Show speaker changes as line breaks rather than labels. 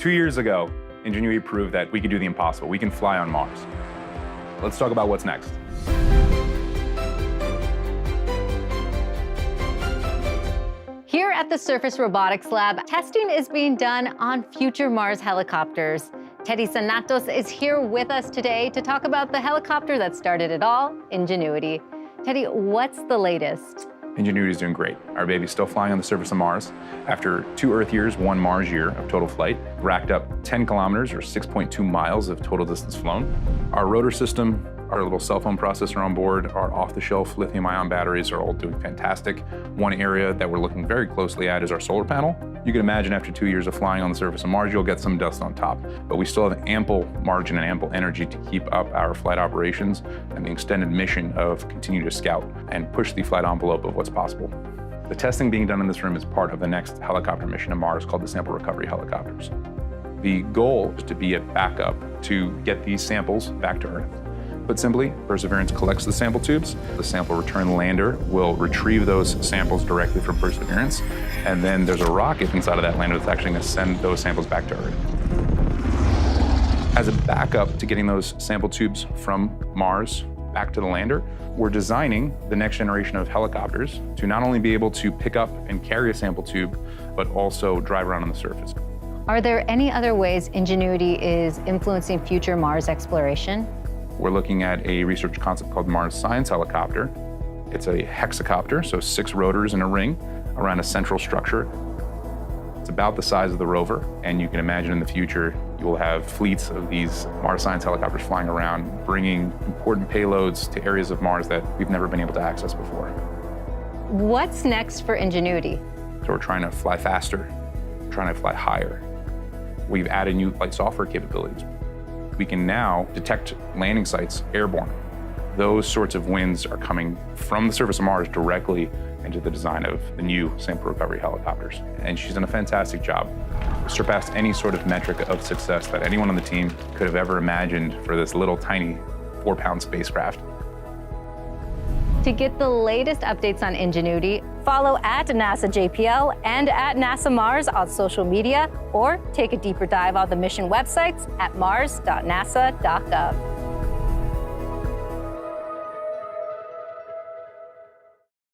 2 years ago, Ingenuity proved that we could do the impossible. We can fly on Mars. Let's talk about what's next.
Here at the Surface Robotics Lab, testing is being done on future Mars helicopters. Teddy Sanatos is here with us today to talk about the helicopter that started it all, Ingenuity. Teddy, what's the latest?
Ingenuity is doing great. Our baby's still flying on the surface of Mars. After 2 Earth years, 1 Mars year of total flight, racked up 10 kilometers or 6.2 miles of total distance flown. Our rotor system, our little cell phone processor on board, our off-the-shelf lithium-ion batteries are all doing fantastic. One area that we're looking very closely at is our solar panel. You can imagine after 2 years of flying on the surface of Mars, you'll get some dust on top, but we still have ample margin and ample energy to keep up our flight operations and the extended mission of continue to scout and push the flight envelope of what's possible. The testing being done in this room is part of the next helicopter mission to Mars called the Sample Recovery Helicopters. The goal is to be a backup to get these samples back to Earth. Put simply, Perseverance collects the sample tubes. The sample return lander will retrieve those samples directly from Perseverance, and then there's a rocket inside of that lander that's actually going to send those samples back to Earth. As a backup to getting those sample tubes from Mars back to the lander, we're designing the next generation of helicopters to not only be able to pick up and carry a sample tube, but also drive around on the surface.
Are there any other ways Ingenuity is influencing future Mars exploration?
We're looking at a research concept called Mars Science Helicopter. It's a hexacopter, so 6 rotors in a ring around a central structure. It's about the size of the rover, and you can imagine in the future, you will have fleets of these Mars Science helicopters flying around, bringing important payloads to areas of Mars that we've never been able to access before.
What's next for Ingenuity?
So we're trying to fly faster, trying to fly higher. We've added new flight software capabilities. We can now detect landing sites airborne. Those sorts of wins are coming from the surface of Mars directly into the design of the new sample recovery helicopters. And she's done a fantastic job. Surpassed any sort of metric of success that anyone on the team could have ever imagined for this little tiny 4-pound spacecraft.
To get the latest updates on Ingenuity, follow at NASA JPL and at NASA Mars on social media, or take a deeper dive on the mission websites at mars.nasa.gov.